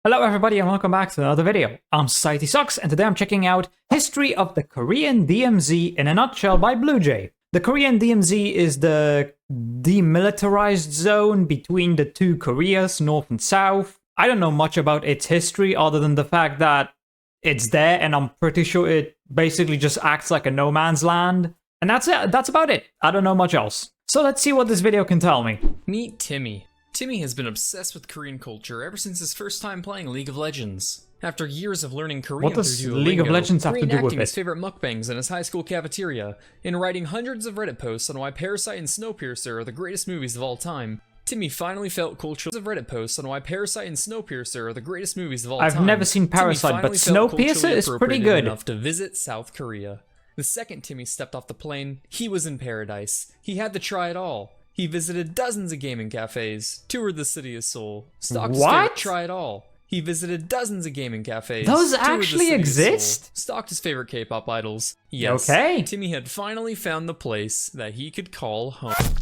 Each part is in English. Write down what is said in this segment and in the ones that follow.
Hello everybody and welcome back to another video. I'm SocietySucks and today I'm checking out History of the Korean DMZ in a Nutshell by Blue Jay. The Korean DMZ is the demilitarized zone between the two Koreas, North and South. I don't know much about its history other than the fact that it's there and I'm pretty sure it basically just acts like a no man's land. And that's it, that's about it. I don't know much else. So let's see what this video can tell me. Meet Timmy. Timmy has been obsessed with Korean culture ever since his first time playing League of Legends. After years of learning Korean What does through Duolingo, League of Legends have to do with reenacting his it? favorite mukbangs in his high school cafeteria, and writing hundreds of Reddit posts on why Parasite and Snowpiercer are the greatest movies of all time, Timmy finally felt cultural of Reddit posts on why Parasite and Snowpiercer are the greatest movies of all time. I've never seen Parasite, but Snowpiercer is pretty good. Enough to visit South Korea. The second Timmy stepped off the plane, he was in paradise. He had to try it all. He visited dozens of gaming cafes, toured the city of Seoul, stalked his favorite try it all. He visited dozens of gaming cafes. Those actually exist? Stalked his favorite K-pop idols. Yes, okay. Timmy had finally found the place that he could call home.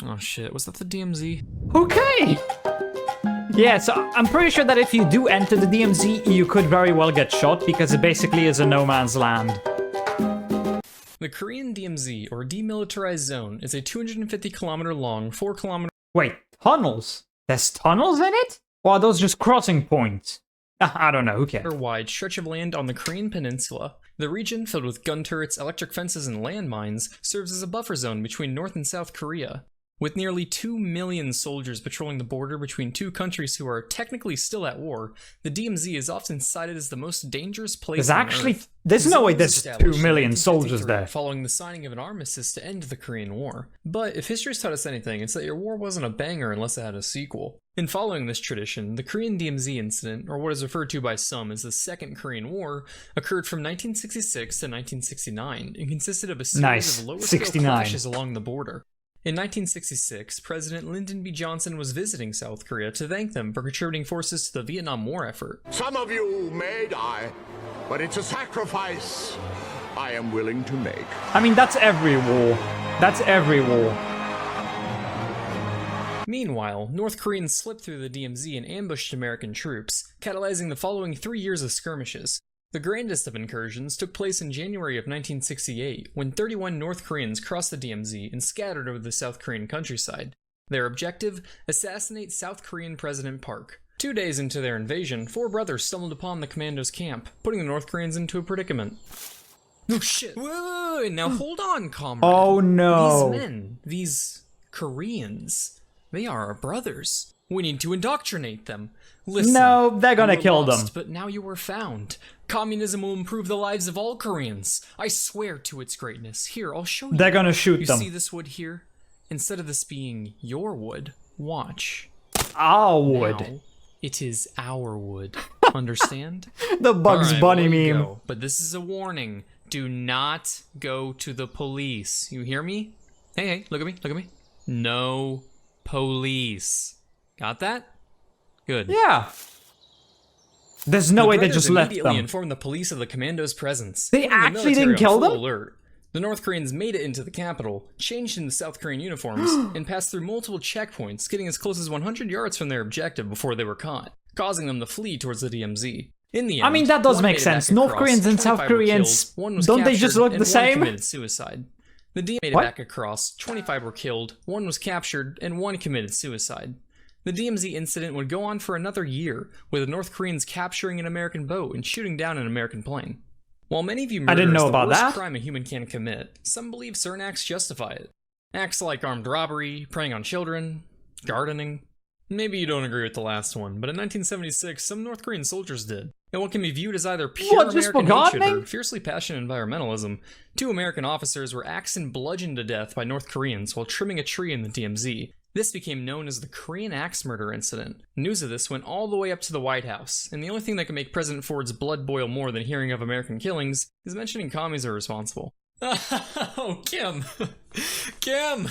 Oh shit, was that the DMZ? Okay! Yeah, so I'm pretty sure that if you do enter the DMZ, you could very well get shot because it basically is a no man's land. The Korean DMZ, or Demilitarized Zone, is a 250-kilometer long, 4-kilometer... Wait, tunnels? There's tunnels in it? Or are those just crossing points? I don't know, who cares? ...wide stretch of land on the Korean peninsula. The region, filled with gun turrets, electric fences, and landmines, serves as a buffer zone between North and South Korea. With nearly 2 million soldiers patrolling the border between two countries who are technically still at war, the DMZ is often cited as the most dangerous place on Earth. There's no way there's 2 million soldiers there. Following the signing of an armistice to end the Korean War. But if history's taught us anything, it's that your war wasn't a banger unless it had a sequel. In following this tradition, the Korean DMZ incident, or what is referred to by some as the Second Korean War, occurred from 1966 to 1969 and consisted of a series of lower-scale clashes along the border. In 1966, President Lyndon B. Johnson was visiting South Korea to thank them for contributing forces to the Vietnam War effort. Some of you may die, but it's a sacrifice I am willing to make. I mean, that's every war. That's every war. Meanwhile, North Koreans slipped through the DMZ and ambushed American troops, catalyzing the following 3 years of skirmishes. The grandest of incursions took place in January of 1968, when 31 North Koreans crossed the DMZ and scattered over the South Korean countryside. Their objective? Assassinate South Korean President Park. 2 days into their invasion, 4 brothers stumbled upon the commandos' camp, putting the North Koreans into a predicament. Oh shit! Whoa, now hold on, comrade. Oh no! These men, these Koreans, they are our brothers. We need to indoctrinate them. Listen, no, they're gonna kill them. But now you are found. Communism will improve the lives of all Koreans. I swear to its greatness. Here, I'll show you. They're gonna shoot them. You see this wood here? Instead of this being your wood, watch. Our wood. Now, it is our wood. Understand? The Bugs Bunny meme. Go. But this is a warning. Do not go to the police. You hear me? Hey, look at me, look at me. No police. Got that? Good. Yeah. There's no way they just left them. Immediately informed the police of the commandos' presence. They actually didn't kill them? Alert. The North Koreans made it into the capital, changed into South Korean uniforms, and passed through multiple checkpoints, getting as close as 100 yards from their objective before they were caught, causing them to flee towards the DMZ. In the end, I mean, that does make sense. North Koreans and South Koreans, don't they just look the same? One committed suicide. The DMZ made it back across, 25 were killed, 1 was captured, and 1 committed suicide. The DMZ incident would go on for another year, with the North Koreans capturing an American boat and shooting down an American plane. While many view murder as the worst crime a human can commit, some believe certain acts justify it. Acts like armed robbery, preying on children, gardening. Maybe you don't agree with the last one, but in 1976, some North Korean soldiers did. In what can be viewed as either pure American hatred or fiercely passionate environmentalism, 2 American officers were axed and bludgeoned to death by North Koreans while trimming a tree in the DMZ. This became known as the Korean Axe Murder Incident. News of this went all the way up to the White House, and the only thing that can make President Ford's blood boil more than hearing of American killings is mentioning commies are responsible. Oh, Kim! Kim!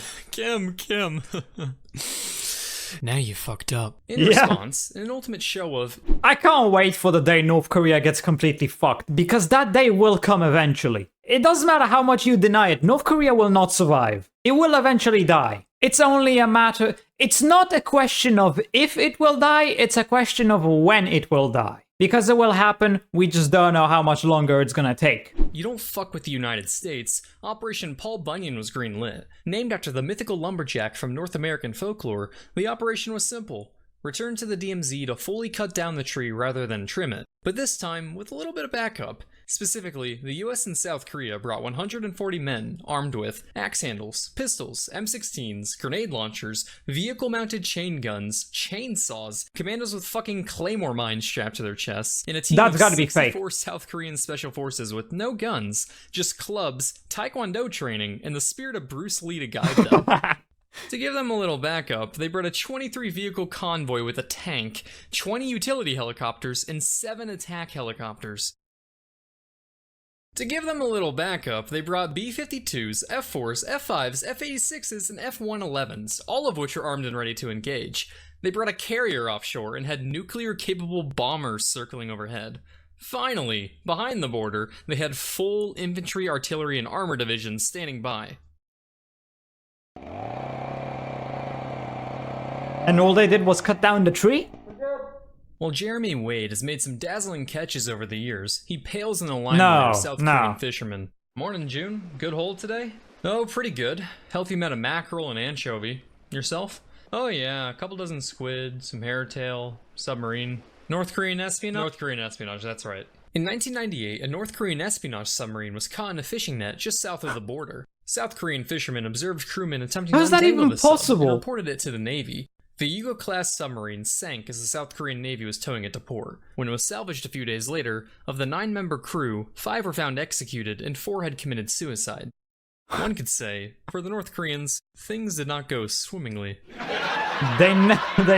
Now you fucked up. In response, an ultimate show of... I can't wait for the day North Korea gets completely fucked, because that day will come eventually. It doesn't matter how much you deny it, North Korea will not survive. It will eventually die. It's only a matter... It's not a question of if it will die, it's a question of when it will die. Because it will happen, we just don't know how much longer it's gonna take. You don't fuck with the United States. Operation Paul Bunyan was greenlit. Named after the mythical lumberjack from North American folklore, the operation was simple. Return to the DMZ to fully cut down the tree rather than trim it. But this time, with a little bit of backup. Specifically, the US and South Korea brought 140 men armed with axe handles, pistols, M16s, grenade launchers, vehicle-mounted chain guns, chainsaws, commandos with fucking claymore mines strapped to their chests, and a team That's of gotta be 64 South Korean special forces with no guns, just clubs, taekwondo training, and the spirit of Bruce Lee to guide them. To give them a little backup, they brought a 23-vehicle convoy with a tank, 20 utility helicopters, and 7 attack helicopters. To give them a little backup, they brought B-52s, F-4s, F-5s, F-86s, and F-111s, all of which are armed and ready to engage. They brought a carrier offshore and had nuclear-capable bombers circling overhead. Finally, behind the border, they had full infantry, artillery, and armor divisions standing by. And all they did was cut down the tree? While Jeremy Wade has made some dazzling catches over the years, he pales in the limelight of South Korean fishermen. Morning, June. Good haul today? Oh, pretty good. Healthy met a mackerel and anchovy. Yourself? Oh yeah, a couple dozen squid, some hairtail, submarine. North Korean espionage? North Korean espionage, that's right. In 1998, a North Korean espionage submarine was caught in a fishing net just south of the border. South Korean fishermen observed crewmen attempting to untangle the sub and reported it to the Navy. The Yugo-class submarine sank as the South Korean Navy was towing it to port. When it was salvaged a few days later, of the 9-member crew, 5 were found executed and 4 had committed suicide. One could say, for the North Koreans, things did not go swimmingly. They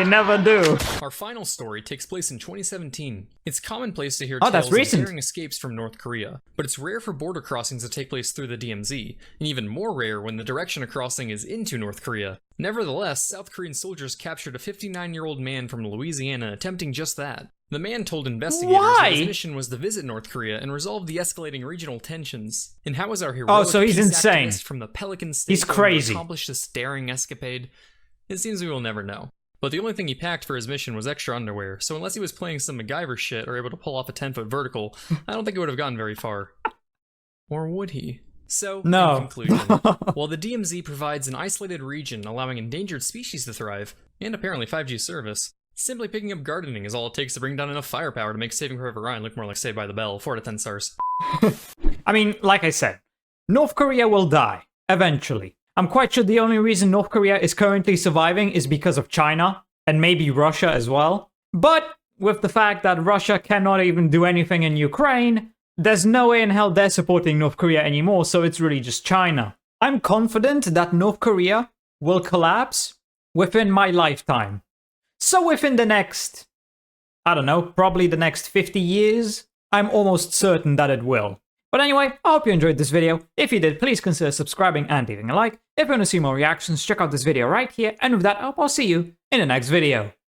never do. Our final story takes place in 2017. It's commonplace to hear that's tales of recent. daring escapes from North Korea, but it's rare for border crossings to take place through the DMZ, and even more rare when the direction of crossing is into North Korea. Nevertheless, South Korean soldiers captured a 59-year-old man from Louisiana attempting just that. The man told investigators that his mission was to visit North Korea and resolve the escalating regional tensions. And how was our heroic so he's peace insane. activist from the Pelican State He's crazy. accomplish this daring escapade? It seems we will never know. But the only thing he packed for his mission was extra underwear, so unless he was playing some MacGyver shit or able to pull off a 10-foot vertical, I don't think it would have gone very far. Or would he? So, no. In conclusion, while the DMZ provides an isolated region allowing endangered species to thrive, and apparently 5G service, simply picking up gardening is all it takes to bring down enough firepower to make Saving Private Ryan look more like Saved by the Bell. 4 out of 10 stars. I mean, like I said, North Korea will die, eventually. I'm quite sure the only reason North Korea is currently surviving is because of China, and maybe Russia as well. But with the fact that Russia cannot even do anything in Ukraine, there's no way in hell they're supporting North Korea anymore, so it's really just China. I'm confident that North Korea will collapse within my lifetime. So within the next, I don't know, probably the next 50 years, I'm almost certain that it will. But anyway, I hope you enjoyed this video. If you did, please consider subscribing and leaving a like. If you want to see more reactions, check out this video right here. And with that, I'll see you in the next video.